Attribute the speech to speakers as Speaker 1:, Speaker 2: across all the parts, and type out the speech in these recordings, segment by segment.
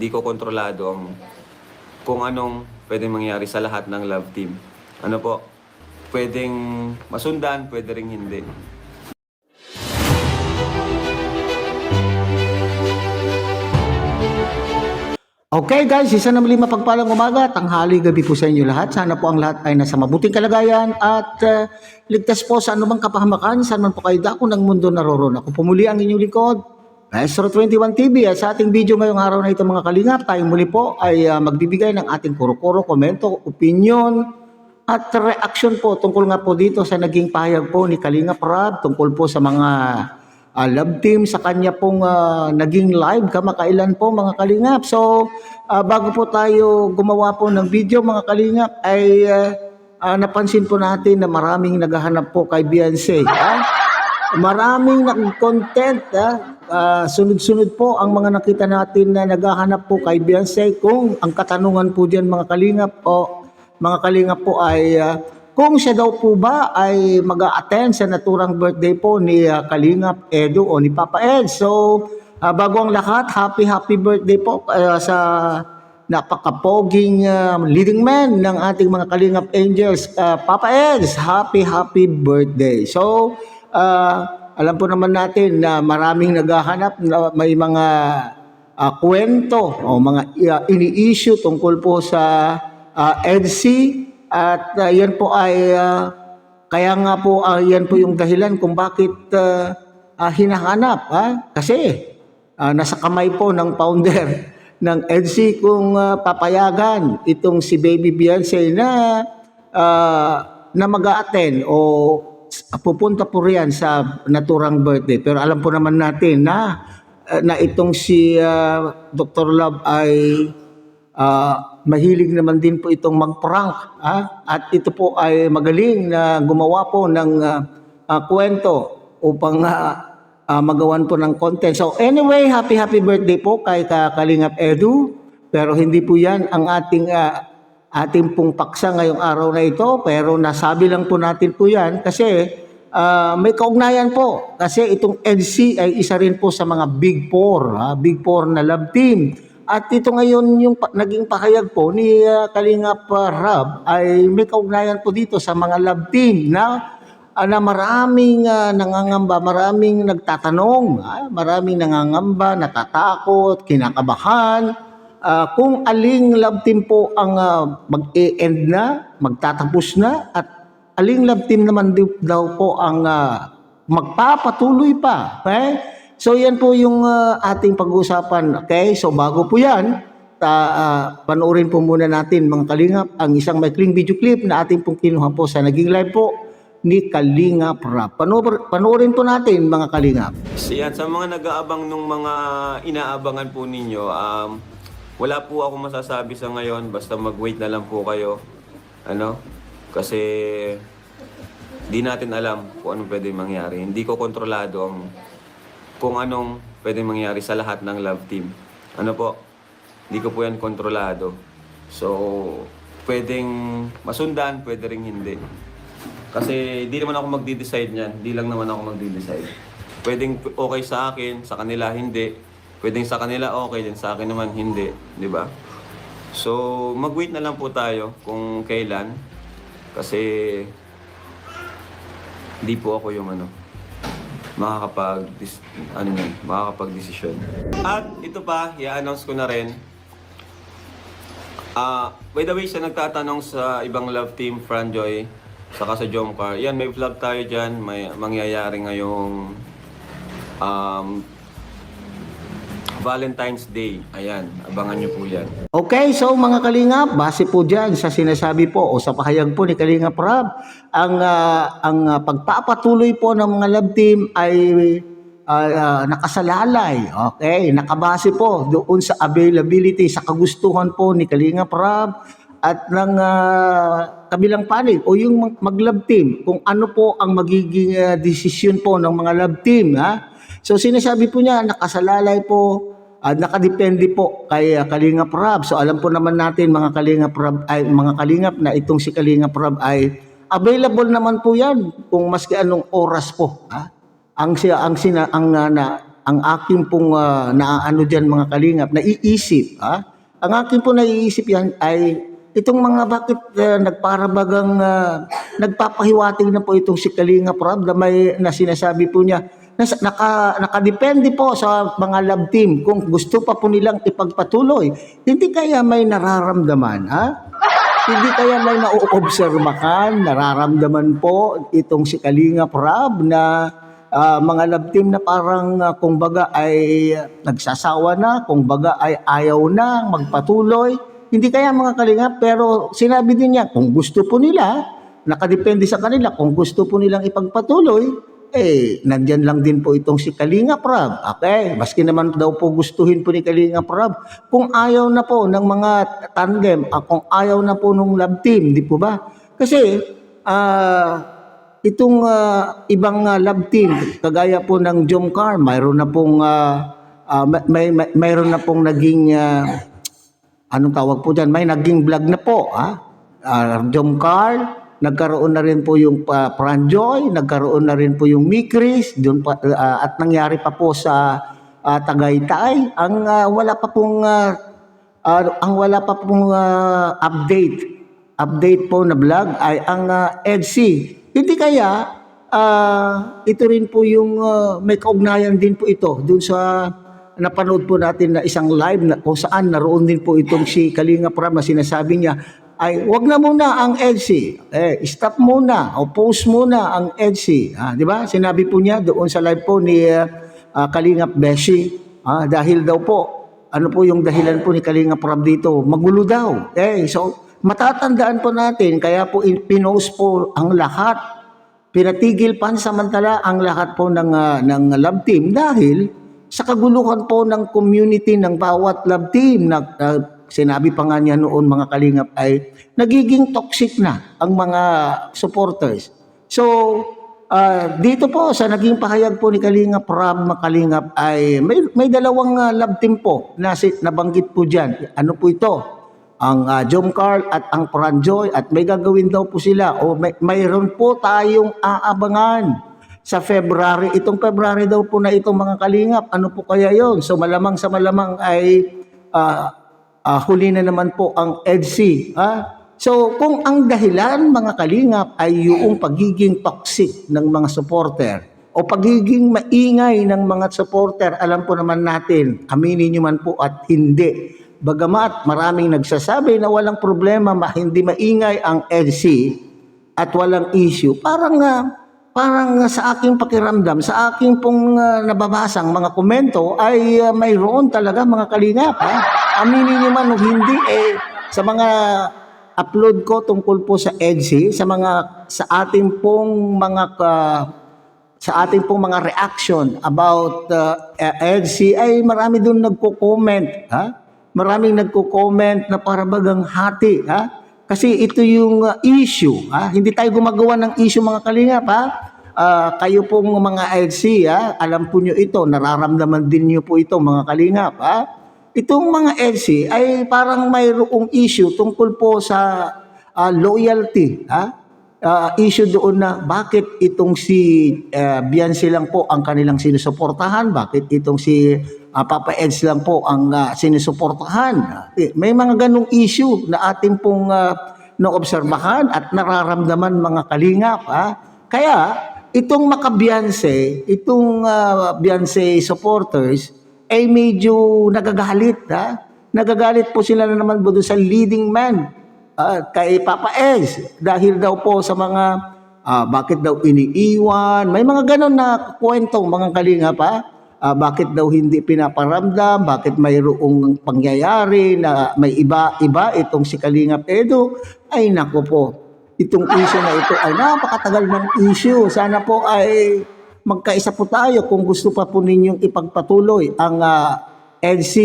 Speaker 1: Di ko kontrolado kung anong pwedeng mangyari sa lahat ng love team. Ano po, pwedeng masundan, pwede ring hindi.
Speaker 2: Okay guys, isa na muli mapagpalang umaga, tanghali, gabi po sa inyo lahat. Sana po ang lahat ay nasa mabuting kalagayan at ligtas po sa anumang kapahamakan. Saan man po kayo dako ng mundo naroon. Ako po muli ang inyong lingkod, Maestro 21 TV. At sa ating video ngayong araw na ito mga kalingap, tayo muli po ay magbibigay ng ating kuro-kuro, komento, opinion at reaction po tungkol nga po dito sa naging pahayag po ni Kalingap Rab tungkol po sa mga love team sa kanya pong naging live kamakailan po mga kalingap. So bago po tayo gumawa po ng video mga kalingap ay napansin po natin na maraming naghahanap po kay Beyonce. Maraming content. Sunod-sunod po ang mga nakita natin na naghahanap po kay Beyonce. Kung ang katanungan po dyan mga kalingap o mga kalingap po ay kung siya daw po ba ay mag-a-attend sa naturang birthday po ni Kalingap Edu o ni Papa Ed. So, bago ang lahat, happy birthday po sa napakapoging leading man ng ating mga Kalingap Angels. Papa Ed, happy birthday. So, alam po naman natin na maraming naghahanap, may mga kwento o mga ini-issue tungkol po sa EDC. At yan po ay kaya nga po yan po yung dahilan kung bakit hinahanap. Kasi nasa kamay po ng founder ng EDC kung papayagan itong si Baby Beyonce na mag-a-attend o pupunta po riyan sa naturang birthday. Pero alam po naman natin na itong si Dr. Love ay mahilig naman din po itong mag-prank. At ito po ay magaling na gumawa po ng kwento upang magawan po ng content. So anyway, happy birthday po kay Kalingap Edu. Pero hindi po yan ang ating pong paksa ngayong araw na ito. Pero nasabi lang po natin po yan kasi may kaugnayan po. Kasi itong EDC ay isa rin po sa mga Big Four. Big Four na love team. At ito ngayon yung naging pahayag po ni Kalingap Rab ay may kaugnayan po dito sa mga love team na maraming nangangamba, maraming nagtatanong, maraming nangangamba, natatakot, kinakabahan. Kung aling love team po ang mag-e-end na, magtatapos na at aling love team naman daw po ang magpapatuloy pa. Okay? So yan po yung ating pag-uusapan. Okay? So bago po yan, panoorin po muna natin mga kalingap ang isang maikling video clip na ating pong kinuha po sa naging live po ni Kalingap Rab. Panoorin po natin mga kalingap.
Speaker 1: So yan, sa mga nag-aabang nung mga inaabangan po ninyo, wala po ako masasabi sa ngayon. Basta mag-wait na lang po kayo. Kasi di natin alam kung anong pwede mangyari. Hindi ko kontrolado kung anong pwede mangyari sa lahat ng love team. Hindi ko po yan kontrolado. So, pwedeng masundan, pwede ring hindi. Kasi di naman ako magdi-decide niyan. Di lang naman ako magdi-decide. Pwedeng okay sa akin, sa kanila hindi. Pwedeng sa kanila okay, din sa akin naman hindi. Di ba? So, mag-wait na lang po tayo kung kailan. Kasi, di po ako yung makakapag-desisyon. At ito pa, i-announce ko na rin. By the way, siya nagtatanong sa ibang love team, Franjoy, saka sa Jomcar. Yan, may vlog tayo dyan. May mangyayari ngayong Valentine's Day. Ayan, abangan nyo po yan.
Speaker 2: Okay, so mga kalingap, base po dyan sa sinasabi po o sa pahayag po ni Kalingap Rab, ang pagpapatuloy po ng mga love team ay nakasalalay. Okay, nakabase po doon sa availability, sa kagustuhan po ni Kalingap Rab at ng kabilang panig o yung mag-love team, kung ano po ang magiging desisyon po ng mga love team. So sinasabi po niya, nakasalalay po, nakadepende po kay Kalingap Rab. So alam po naman natin mga Kalingap Rab ay mga Kalingap na itong si Kalingap Rab ay available naman po yan kung maski anong oras po. Ang ang aking pong naaano diyan mga kalingap, naiisip, ang aking po naiisip yan ay itong mga bakit nagparabagang nagpapahiwatig na po itong si Kalingap Rob na sinasabi po niya nakadepende po sa mga love team kung gusto pa po nilang ipagpatuloy. Hindi kaya may nararamdaman, Hindi kaya may nauobserbahan, nararamdaman po itong si Kalingap Rob na mga love team na parang kumbaga ay nagsasawa na, kumbaga ay ayaw na magpatuloy. Hindi kaya mga Kalingap, pero sinabi din niya kung gusto po nila, nakadepende sa kanila, kung gusto po nilang ipagpatuloy, nandyan lang din po itong si Kalingap Rob. Okay, maski naman daw po gustuhin po ni Kalingap Rob, kung ayaw na po ng mga tandem, kung ayaw na po ng love team, di po ba? Kasi, itong ibang love team, kagaya po ng Jomcar, mayroon na pong, mayroon na pong naging, anong tawag po dyan, may naging vlog na po, Jomcar, nagkaroon na rin po yung Franjoy, nagkaroon na rin po yung Mikris, at nangyari pa po sa Tagaytay. Ang wala pa pong update po na vlog ay ang EDC. Hindi kaya ito rin po yung may kaugnayan din po ito dun sa napanood po natin na isang live na kung saan naroon din po itong si Kalingap Rob na sinasabi niya ay wag na muna ang EDC. Stop muna o post muna ang EDC. Di ba? Sinabi po niya doon sa live po ni Kalingap Beshi. Dahil daw po, ano po yung dahilan po ni Kalingap Rob dito? Magulo daw. So, matatandaan po natin, kaya po pinost po ang lahat. Pinatigil pansamantala ang lahat po ng love team dahil sa kaguluhan po ng community ng bawat love team na sinabi pa nga niya noon mga Kalingap ay nagiging toxic na ang mga supporters. So, dito po sa naging pahayag po ni Kalingap Rob Kalingap ay may dalawang love team po na nabanggit po dyan. Ano po ito? Ang Jomcar at ang Franjoy at may gagawin daw po sila o mayroon po tayong aabangan sa February. Itong February daw po na itong mga Kalingap. Ano po kaya yon? So malamang sa malamang ay huli na naman po ang EDC. So kung ang dahilan mga Kalingap ay yung pagiging toxic ng mga supporter o pagiging maingay ng mga supporter, alam po naman natin, aminin nyo man po at hindi. Bagamat maraming nagsasabi na walang problema, hindi maingay ang EDC at walang issue, parang sa aking pakiramdam, sa aking pong nababasang mga komento ay mayroon talaga mga Kalingap. Aminin nyo man o hindi, sa mga upload ko tungkol po sa EDC, sa ating pong mga reaction about EDC ay marami doon nagko-comment. Maraming nagko-comment na parabagang hati. Kasi ito yung issue. Hindi tayo gumagawa ng issue mga Kalingap. Kayo pong mga EDC, alam po nyo ito, nararamdaman din nyo po ito mga Kalingap. Itong mga EDC ay parang mayroong issue tungkol po sa loyalty. Issue doon na bakit itong si Beyonce lang po ang kanilang sinusuportahan, bakit itong si Papa Eds lang po ang sinusuportahan. May mga ganong issue na ating pong naobserbahan at nararamdaman mga Kalingap. Kaya itong maka-Beyonce, itong Beyonce supporters ay medyo nagagalit. Nagagalit po sila na naman doon sa leading man kay Papa Eds dahil daw po sa mga bakit daw iniiwan. May mga ganon na kwentong mga Kalingap. Bakit daw hindi pinaparamdam, bakit mayroong pangyayari na may iba-iba itong si Kalingap Edo. Ay nako po, itong issue na ito ay napakatagal ng issue. Sana po ay magkaisa po tayo kung gusto pa po ninyong ipagpatuloy ang EDC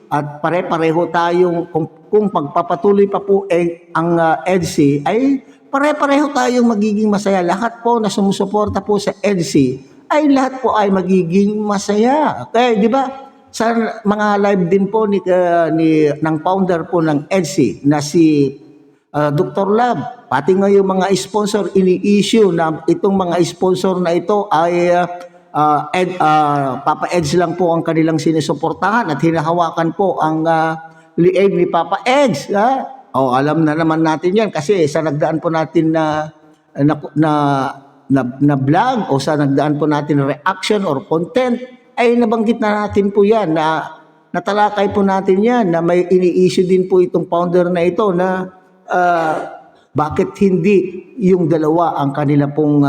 Speaker 2: at pare-pareho tayong kung pagpapatuloy pa po ang EDC ay pare-pareho tayong magiging masaya. Lahat po na sumusuporta po sa EDC ay lahat po ay magiging masaya. Okay, di ba? Sa mga live din po ng founder po ng EDC na si Dr. Lab, pati nga yung mga sponsor ini-issue na itong mga sponsor na ito ay Papa Eds lang po ang kanilang sinusuportahan at hinahawakan po ang lieg ni Papa Eds. Alam na naman natin yan kasi sa nagdaan po natin na vlog o sa nagdaan po natin na reaction or content ay nabanggit na natin po yan na natalakay po natin yan na may ini-issue din po itong founder na ito na bakit hindi yung dalawa ang kanila pong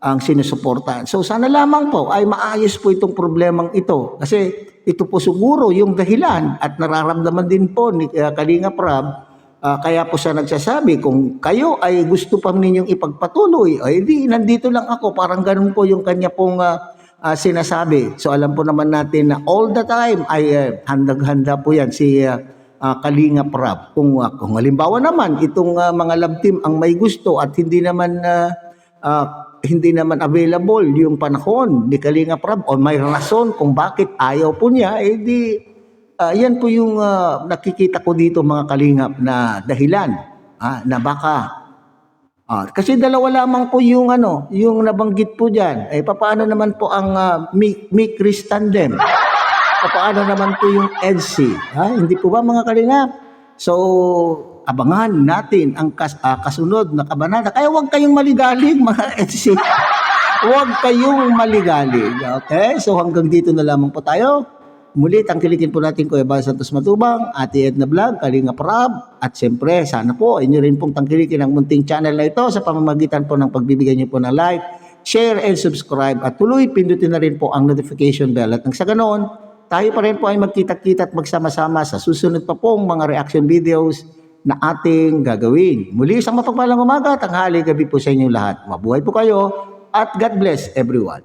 Speaker 2: ang sinusuportahan. So sana lamang po ay maayos po itong problemang ito kasi ito po siguro yung dahilan at nararamdaman din po ni Kalinga Prab. Kaya po siya nagsasabi, kung kayo ay gusto pa ninyong ipagpatuloy, ay di, nandito lang ako. Parang ganun po yung kanya pong sinasabi. So alam po naman natin na all the time ay handang-handa po yan si Kalinga Prab. Kung halimbawa naman, itong mga love team ang may gusto at hindi naman available yung panahon ni Kalinga Prab o may rason kung bakit ayaw po niya, eh di yan po yung nakikita ko dito mga kalingap na dahilan na baka kasi dalawa lamang po yung yung nabanggit po diyan. Eh paano naman po ang Mick Chris tandem? Paano naman po yung EDC? Hindi po ba mga kalingap? So abangan natin ang kasunod na kabanata. Kaya huwag kayong maligalig mga EDC. Huwag kayong maligalig. Okay? So hanggang dito na lamang po tayo. Muli, tangkilikin po natin Kuya Bal Santos Matubang, Ate Edna Vlog, Kalinga Prab, at siyempre, sana po, inyo rin pong tangkilikin ang munting channel na ito sa pamamagitan po ng pagbibigay niyo po ng like, share, and subscribe. At tuloy, pindutin na rin po ang notification bell. At nang sa ganoon, tayo pa rin po ay magkita-kita at magsama-sama sa susunod pa pong mga reaction videos na ating gagawin. Muli, isang mapagpalang umaga, tanghali, gabi po sa inyong lahat. Mabuhay po kayo, at God bless everyone.